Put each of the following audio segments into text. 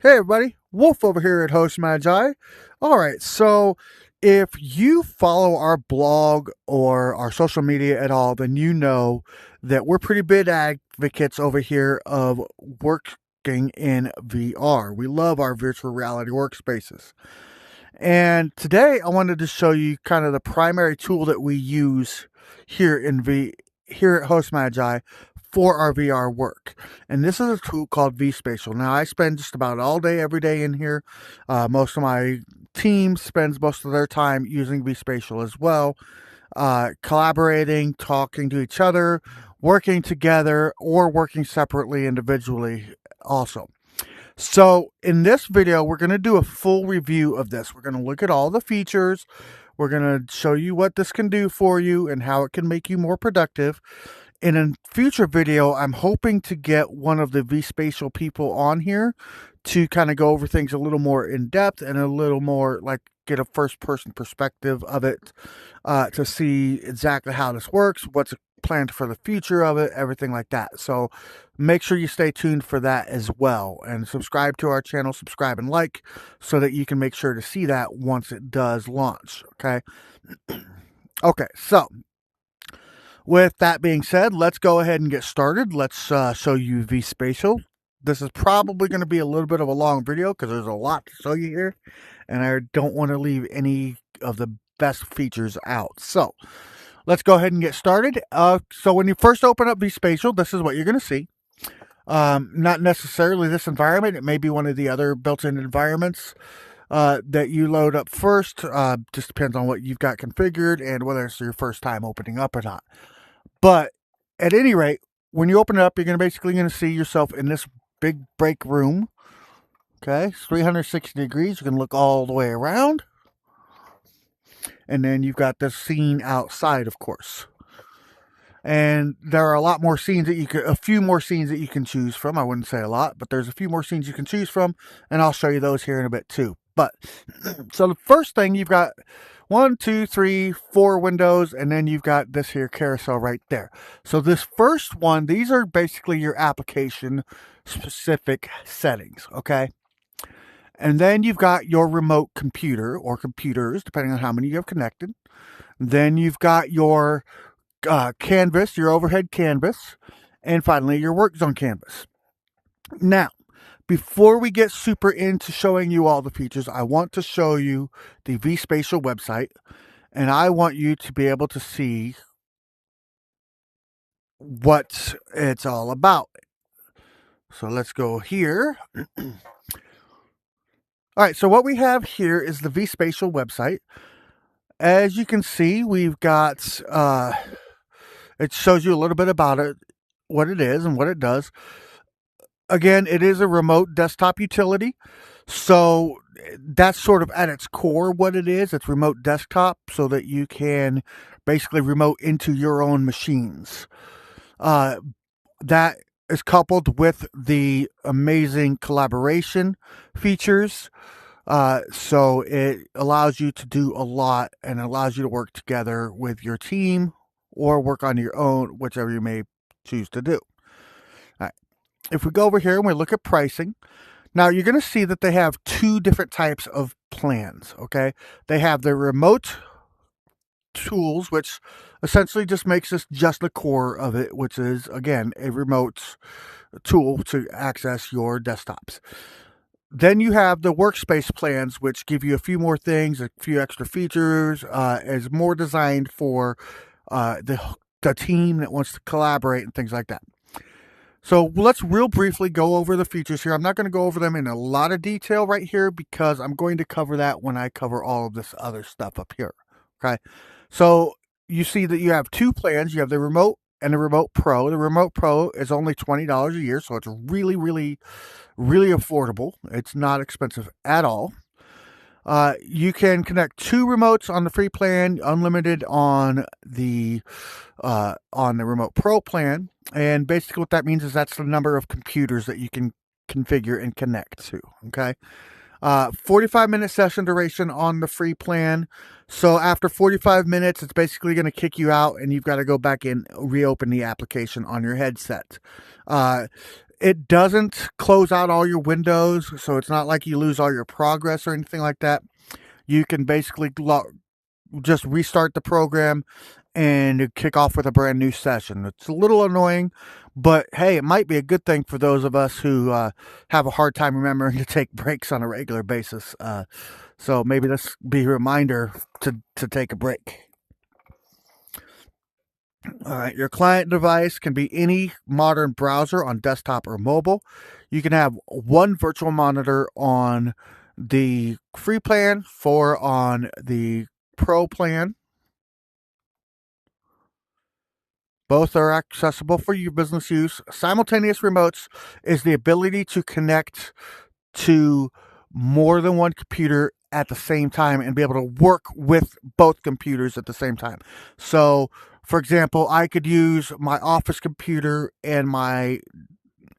Hey everybody, Wolf over here at Host Magi. Alright, so if you follow our blog or our social media at all, then you know that we're pretty big advocates over here of working in VR. We love our virtual reality workspaces. And today I wanted to show you kind of the primary tool that we use here here at Host Magi for our VR work. And this is a tool called vSpatial. Now I spend just about all day, every day in here. Most of my team spends most of their time using vSpatial as well, collaborating, talking to each other, working together, or working separately individually also. So in this video, we're going to do a full review of this. We're going to look at all the features. We're going to show you what this can do for you and how it can make you more productive. In a future video, I'm hoping to get one of the vSpatial people on here to kind of go over things a little more in depth and a little more like get a first person perspective of it, to see exactly how this works, what's planned for the future of it, everything like that. So make sure you stay tuned for that as well, and subscribe to our channel, subscribe and like, so that you can make sure to see that once it does launch. Okay. Okay, so with that being said, let's go ahead and get started. Let's show you vSpatial. This is probably going to be a little bit of a long video because there's a lot to show you here, and I don't want to leave any of the best features out. So let's go ahead and get started. So when you first open up vSpatial, this is what you're going to see. Not necessarily this environment. It may be one of the other built-in environments that you load up first. Just depends on what you've got configured and whether it's your first time opening up or not. But at any rate, when you open it up, you're basically going to see yourself in this big break room. Okay, it's 360 degrees. You can look all the way around. And then you've got this scene outside, of course. And there are a lot more scenes that a few more scenes that you can choose from. I wouldn't say a lot, but there's a few more scenes you can choose from, and I'll show you those here in a bit too. But so the first thing, you've got 1, 2, 3, 4 windows, and then you've got this here carousel right there. So this first one, these are basically your application specific settings, okay? And then you've got your remote computer or computers, depending on how many you have connected. Then you've got your canvas, your overhead canvas, and finally your work zone canvas. Now, before we get super into showing you all the features, I want to show you the vSpatial website, and I want you to be able to see what it's all about. So let's go here. All right, so what we have here is the vSpatial website. As you can see, we've got, it shows you a little bit about it, what it is and what it does. Again, it is a remote desktop utility. So that's sort of at its core what it is. It's remote desktop so that you can basically remote into your own machines. That is coupled with the amazing collaboration features. So it allows you to do a lot and allows you to work together with your team or work on your own, whichever you may choose to do. All right. If we go over here and we look at pricing, now you're going to see that they have two different types of plans, okay? They have the remote tools, which essentially just makes this just the core of it, which is, again, a remote tool to access your desktops. Then you have the workspace plans, which give you a few more things, a few extra features, is more designed for the team that wants to collaborate and things like that. So let's real briefly go over the features here. I'm not going to go over them in a lot of detail right here because I'm going to cover that when I cover all of this other stuff up here. Okay. So you see that you have two plans. You have the remote and the remote pro. The remote pro is only $20 a year. So it's really, really, really affordable. It's not expensive at all. You can connect 2 remotes on the free plan, unlimited on the remote pro plan. And basically what that means is that's the number of computers that you can configure and connect to. Okay. 45-minute session duration on the free plan. So after 45 minutes, it's basically going to kick you out and you've got to go back in, reopen the application on your headset. It doesn't close out all your windows, so it's not like you lose all your progress or anything like that. You can basically just restart the program and kick off with a brand new session. It's a little annoying, but hey, it might be a good thing for those of us who have a hard time remembering to take breaks on a regular basis. So maybe this be a reminder to take a break. All right, your client device can be any modern browser on desktop or mobile. You can have one virtual monitor on the free plan, 4 on the pro plan. Both are accessible for your business use. Simultaneous remotes is the ability to connect to more than one computer at the same time and be able to work with both computers at the same time. So, for example, I could use my office computer and my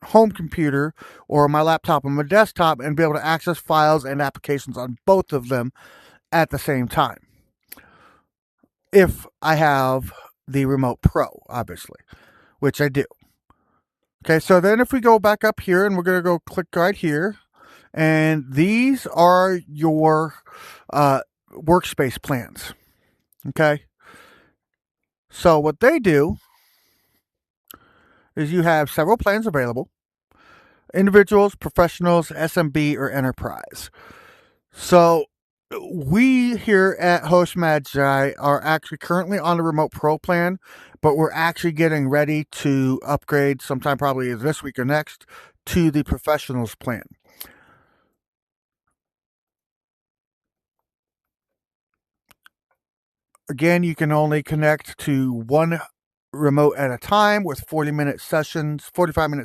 home computer or my laptop and my desktop and be able to access files and applications on both of them at the same time. If I have the Remote Pro, obviously, which I do. Okay, so then if we go back up here and we're going to go click right here, and these are your workspace plans. Okay, so what they do is you have several plans available: individuals, professionals, SMB, or enterprise. So we here at Host Magi are actually currently on the Remote Pro plan, but we're actually getting ready to upgrade sometime probably this week or next to the Professionals plan. Again, you can only connect to one remote at a time with 45-minute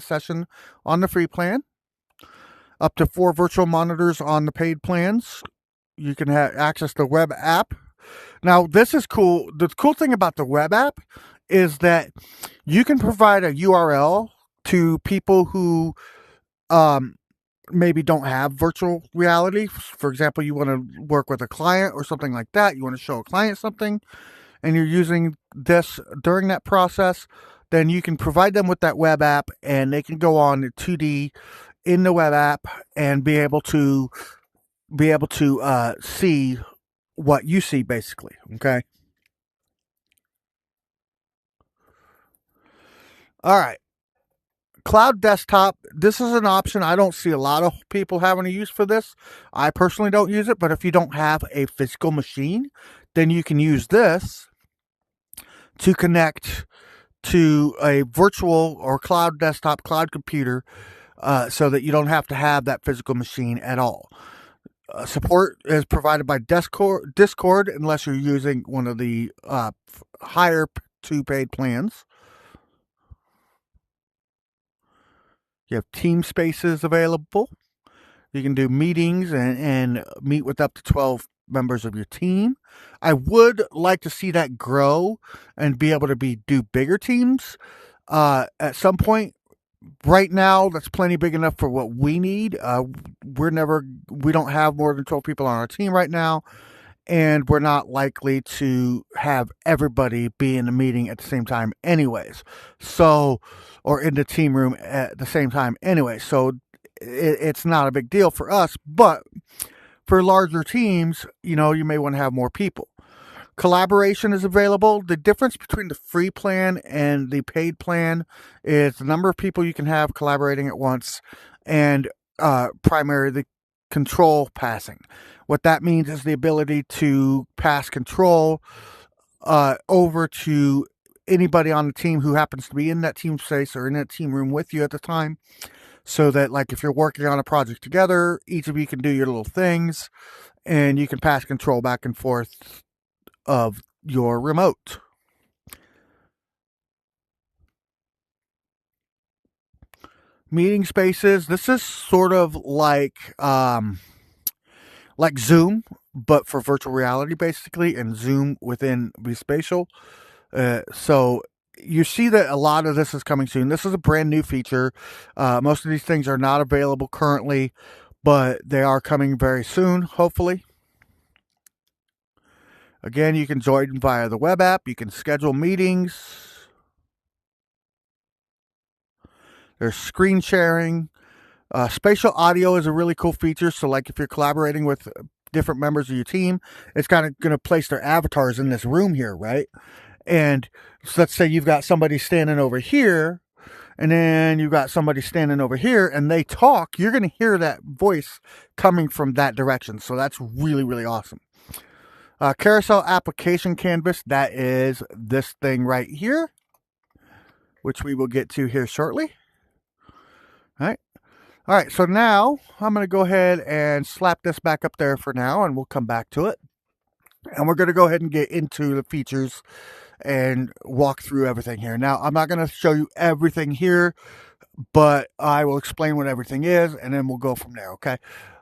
session on the free plan. Up to 4 virtual monitors on the paid plans. You can have access to web app. Now, this is cool. The cool thing about the web app is that you can provide a URL to people who maybe don't have virtual reality. For example, you want to work with a client or something like that. You want to show a client something, and you're using this during that process. Then you can provide them with that web app, and they can go on 2D in the web app and be able to see what you see, basically. Okay. All right. Cloud desktop. This is an option. I don't see a lot of people having a use for this. I personally don't use it, but if you don't have a physical machine, then you can use this to connect to a virtual or cloud desktop, cloud computer, so that you don't have to have that physical machine at all. Support is provided by Discord unless you're using one of the higher 2 paid plans. You have team spaces available. You can do meetings and meet with up to 12 members of your team. I would like to see that grow and be able to do bigger teams at some point. Right now, that's plenty big enough for what we need. We don't have more than 12 people on our team right now, and we're not likely to have everybody be in the meeting at the same time anyways. So, or in the team room at the same time anyway. So it's not a big deal for us, but for larger teams, you may want to have more people. Collaboration is available. The difference between the free plan and the paid plan is the number of people you can have collaborating at once and primarily the control passing. What that means is the ability to pass control over to anybody on the team who happens to be in that team space or in that team room with you at the time. So that, like, if you're working on a project together, each of you can do your little things and you can pass control back and forth of your remote. Meeting spaces. This is sort of like Zoom, but for virtual reality, basically, and Zoom within vSpatial. So you see that a lot of this is coming soon. This is a brand new feature. Most of these things are not available currently, but they are coming very soon, hopefully. Again, you can join via the web app. You can schedule meetings. There's screen sharing. Spatial audio is a really cool feature. So, like if you're collaborating with different members of your team, it's kind of going to place their avatars in this room here, right? And so let's say you've got somebody standing over here, and then you've got somebody standing over here, and they talk. You're going to hear that voice coming from that direction. So that's really, really awesome. Carousel application canvas, that is this thing right here, which we will get to here shortly. All right. All right, so now I'm going to go ahead and slap this back up there for now, and we'll come back to it. And we're going to go ahead and get into the features and walk through everything here. Now, I'm not going to show you everything here, but I will explain what everything is, and then we'll go from there, okay?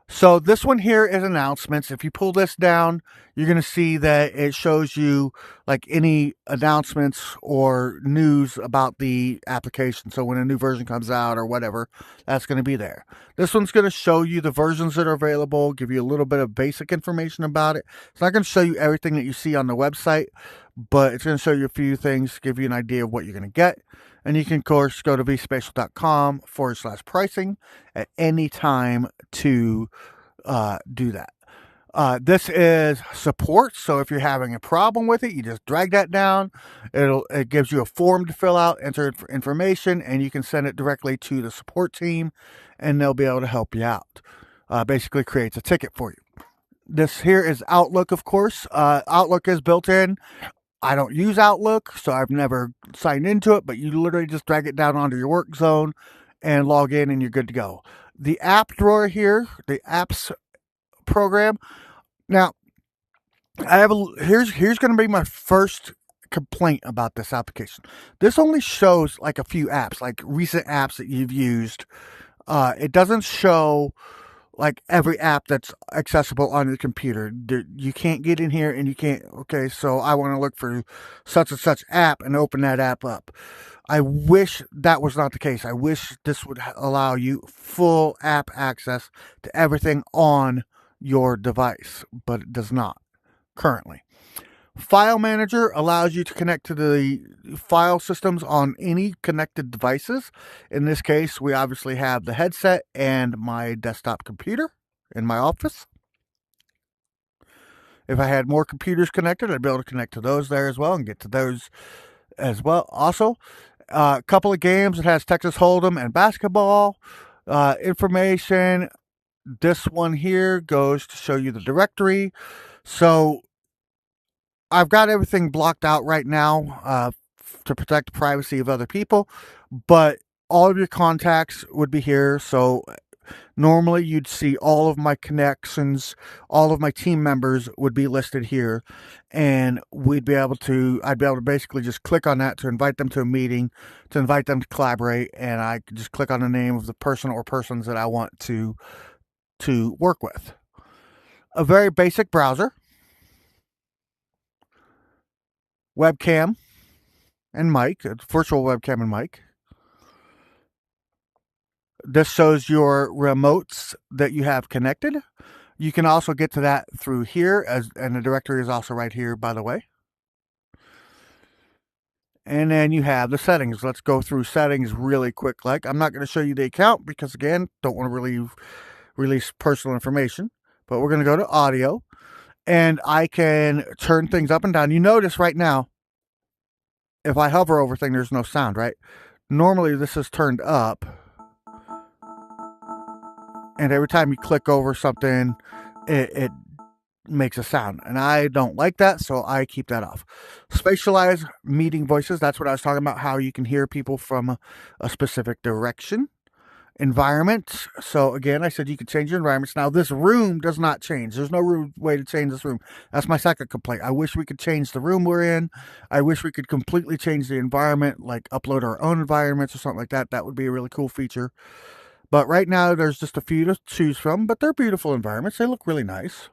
So this one here is announcements. If you pull this down, you're going to see that it shows you like any announcements or news about the application. So when a new version comes out or whatever, that's going to be there. This one's going to show you the versions that are available, give you a little bit of basic information about it. It's not going to show you everything that you see on the website, but it's going to show you a few things, give you an idea of what you're going to get. And you can, of course, go to vSpatial.com/pricing at any time to do that. This is support. So if you're having a problem with it, you just drag that down. It gives you a form to fill out, enter information, and you can send it directly to the support team, and they'll be able to help you out. Basically creates a ticket for you. This here is Outlook, of course. Outlook is built in. I don't use Outlook, so I've never signed into it, but you literally just drag it down onto your work zone and log in, and you're good to go. The app drawer here, the apps program. Now, here's going to be my first complaint about this application. This only shows like a few apps, like recent apps that you've used. It doesn't show like every app that's accessible on your computer. You can't get in here and you can't, okay, so I want to look for such and such app and open that app up. I wish that was not the case. I wish this would allow you full app access to everything on your device, but it does not currently. File Manager allows you to connect to the file systems on any connected devices. In this case, we obviously have the headset and my desktop computer in my office. If I had more computers connected, I'd be able to connect to those there as well and get to those as well. Also, a couple of games. It has Texas Hold'em and basketball information. This one here goes to show you the directory. So I've got everything blocked out right now to protect the privacy of other people, but all of your contacts would be here. So normally you'd see all of my connections, all of my team members would be listed here, and I'd be able to basically just click on that to invite them to a meeting, to invite them to collaborate, and I could just click on the name of the person or persons that I want to work with. A very basic browser. Webcam and mic, virtual webcam and mic. This shows your remotes that you have connected. You can also get to that through here, and the directory is also right here, by the way. And then you have the settings. Let's go through settings really quick. I'm not going to show you the account because, again, don't want to release personal information. But we're going to go to audio, and I can turn things up and down. You notice right now, if I hover over thing, there's no sound, right? Normally this is turned up, and every time you click over something, it makes a sound, and I don't like that, so I keep that off. Spatialize meeting voices. That's what I was talking about, how you can hear people from a specific direction. Environment. So again, I said you could change your environments. Now this room does not change. There's no way to change this room. That's my second complaint. I wish we could change the room we're in. I wish we could completely change the environment, like upload our own environments or something like that. That would be a really cool feature. But right now there's just a few to choose from, but they're beautiful environments. They look really nice.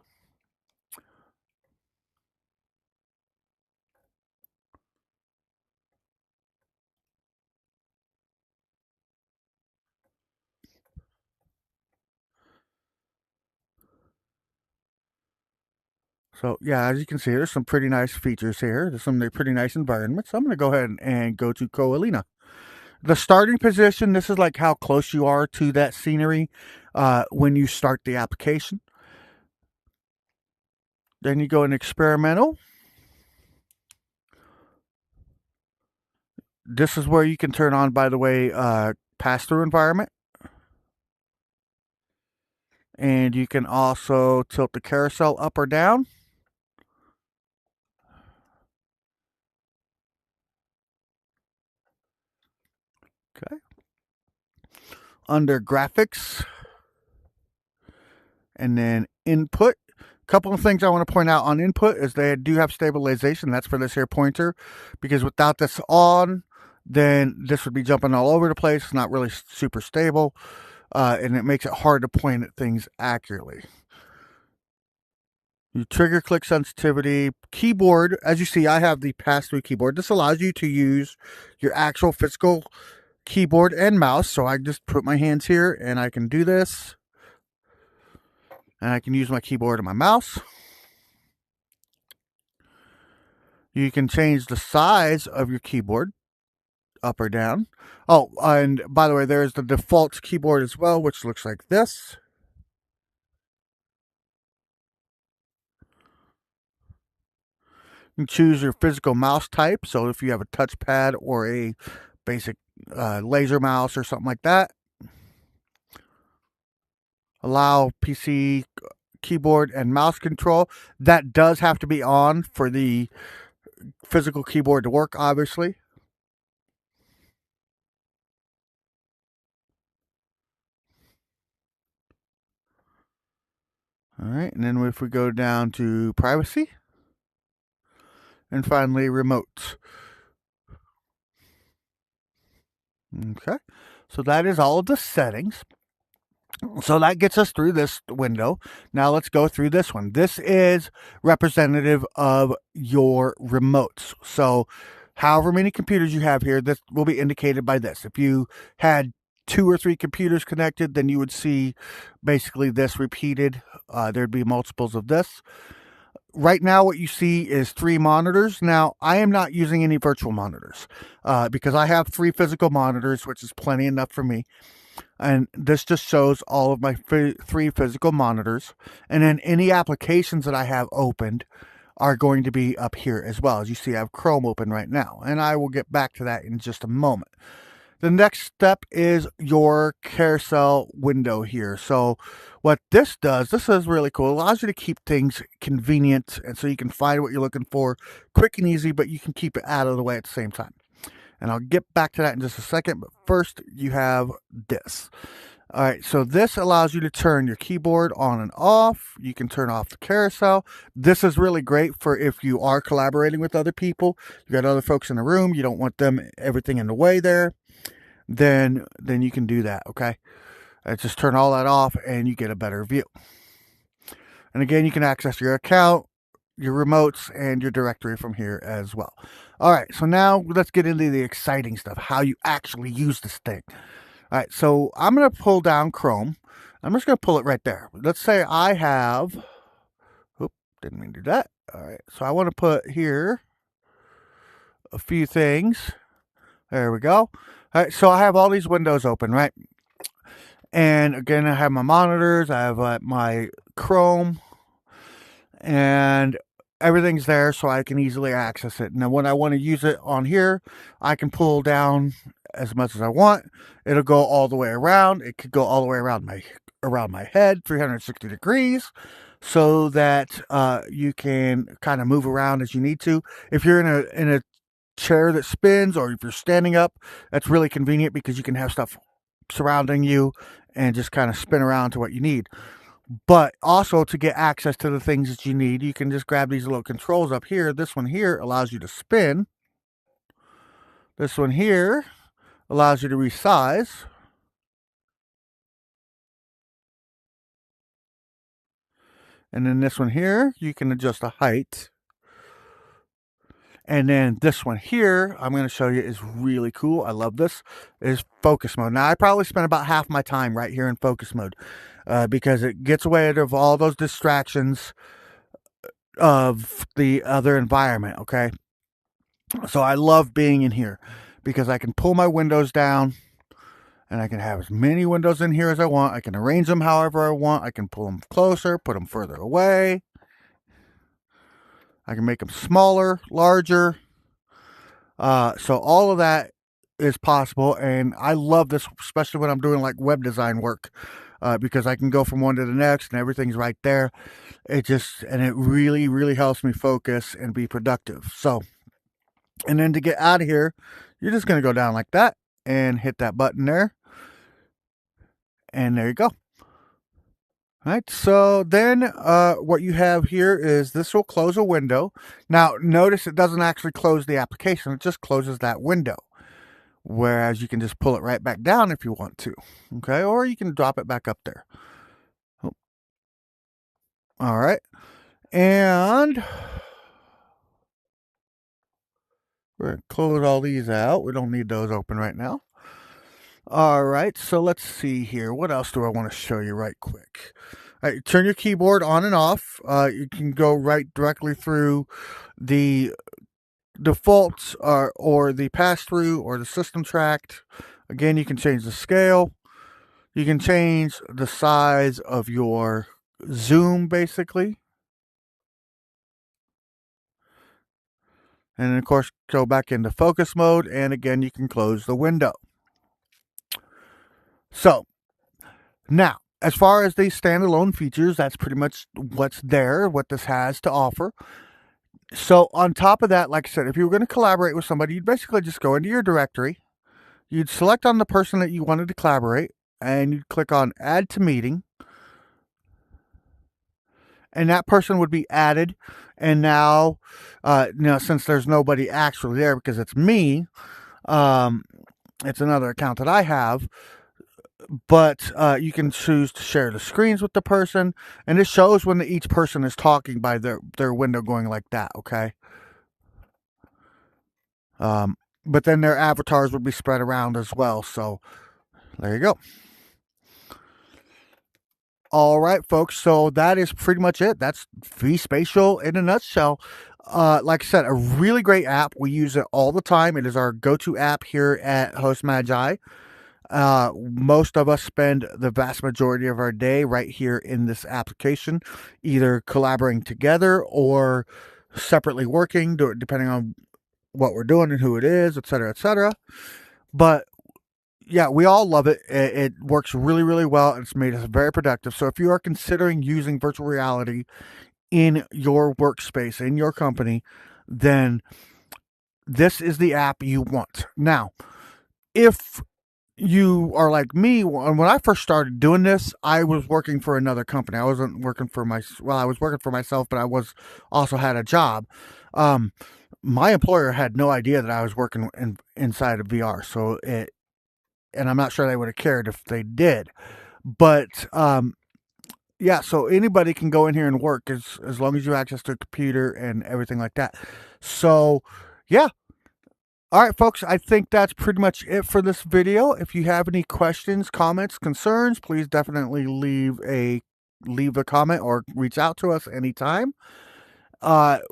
So yeah, as you can see, there's some pretty nice features here. There's some pretty nice environments. I'm going to go ahead and go to Coalina. The starting position, this is like how close you are to that scenery when you start the application. Then you go in experimental. This is where you can turn on, by the way, pass-through environment. And you can also tilt the carousel up or down. Okay. Under graphics, and then input. A couple of things I want to point out on input is they do have stabilization. That's for this here pointer, because without this on, then this would be jumping all over the place. It's not really super stable, and it makes it hard to point at things accurately. You trigger click sensitivity. Keyboard, as you see, I have the pass-through keyboard. This allows you to use your actual physical keyboard and mouse. So I just put my hands here and I can do this. And I can use my keyboard and my mouse. You can change the size of your keyboard up or down. Oh, and by the way, there's the default keyboard as well, which looks like this. You can choose your physical mouse type. So if you have a touchpad or a basic laser mouse or something like that. Allow PC keyboard and mouse control. That does have to be on for the physical keyboard to work, obviously. All right, and then if we go down to privacy, and finally remote. Okay, so that is all of the settings. So that gets us through this window. Now let's go through this one. This is representative of your remotes. So however many computers you have here, this will be indicated by this. If you had 2 or 3 computers connected, then you would see basically this repeated. There'd be multiples of this. Right now, what you see is 3 monitors. Now, I am not using any virtual monitors because I have 3 physical monitors, which is plenty enough for me. And this just shows all of my 3 physical monitors. And then any applications that I have opened are going to be up here as well. As you see, I have Chrome open right now. And I will get back to that in just a moment. The next step is your carousel window here. So what this does, this is really cool. It allows you to keep things convenient, and so you can find what you're looking for quick and easy, but you can keep it out of the way at the same time. And I'll get back to that in just a second, but first you have this. All right, so this allows you to turn your keyboard on and off. You can turn off the carousel. This is really great for if you are collaborating with other people. You got other folks in the room. You don't want them everything in the way there. Then you can do that, okay? Just turn all that off and you get a better view. And again, you can access your account, your remotes, and your directory from here as well. All right, so now let's get into the exciting stuff, how you actually use this thing. All right, so I'm going to pull down Chrome. I'm just going to pull it right there. Let's say I have, didn't mean to do that. All right, so I want to put here a few things. There we go. All right, so I have all these windows open, right? And again, I have my monitors, I have my Chrome, and everything's there so I can easily access it. Now, when I want to use it on here, I can pull down as much as I want. It'll go all the way around. It could go all the way around my head, 360 degrees, so that you can kind of move around as you need to. If you're in a chair that spins, or if you're standing up, that's really convenient because you can have stuff surrounding you and just kind of spin around to what you need. But also, to get access to the things that you need, you can just grab these little controls up here. This one here allows you to spin. This one here allows you to resize. And then this one here, you can adjust the height. And then this one here, I'm going to show you, is really cool. I love this. Is focus mode. Now, I probably spent about half my time right here in focus mode because it gets away of all those distractions of the other environment, okay? So I love being in here because I can pull my windows down and I can have as many windows in here as I want. I can arrange them however I want. I can pull them closer, put them further away. I can make them smaller, larger. So all of that is possible, and I love this, especially when I'm doing like web design work, because I can go from one to the next and everything's right there. It really, really helps me focus and be productive. So, and then to get out of here, you're just going to go down like that and hit that button there. And there you go. All right, so then what you have here is this will close a window. Now, notice it doesn't actually close the application. It just closes that window. Whereas you can just pull it right back down if you want to. Okay, or you can drop it back up there. Oh. All right, and we're going to close all these out. We don't need those open right now. All right, so let's see here. What else do I want to show you right quick? All right, turn your keyboard on and off. You can go right directly through the defaults or the pass-through or the system tracked. Again, you can change the scale. You can change the size of your zoom, basically. And of course, go back into focus mode. And again, you can close the window. So now, as far as these standalone features, that's pretty much what's there, what this has to offer. So on top of that, like I said, if you were going to collaborate with somebody, you'd basically just go into your directory. You'd select on the person that you wanted to collaborate, and you'd click on Add to Meeting. And that person would be added. And now, since there's nobody actually there because it's me, it's another account that I have. But you can choose to share the screens with the person, and it shows when each person is talking by their window going like that. Okay. But then their avatars would be spread around as well. So there you go. All right, folks. So that is pretty much it. That's vSpatial in a nutshell. Like I said, a really great app. We use it all the time. It is our go-to app here at Host Magi. Most of us spend the vast majority of our day right here in this application, either collaborating together or separately working, depending on what we're doing and who it is, et cetera, et cetera. But yeah, we all love it. It works really, really well. It's made us very productive. So if you are considering using virtual reality in your workspace, in your company, then this is the app you want. Now, if you are like me, when I first started doing this, I was working for another company. I wasn't working for I was working for myself, but I also had a job. My employer had no idea that I was working inside of VR. So and I'm not sure they would have cared if they did. But yeah, so anybody can go in here and work as long as you have access to a computer and everything like that. So yeah. All right, folks, I think that's pretty much it for this video. If you have any questions, comments, concerns, please definitely leave a comment or reach out to us anytime.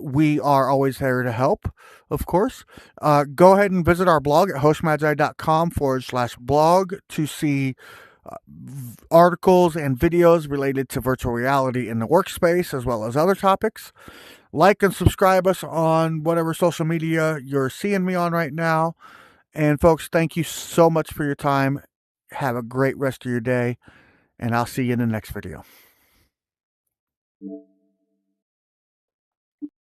We are always here to help, of course. Go ahead and visit our blog at hostmagi.com/blog to see articles and videos related to virtual reality in the workspace, as well as other topics. Like and subscribe us on whatever social media you're seeing me on right now. And folks, thank you so much for your time. Have a great rest of your day, and I'll see you in the next video.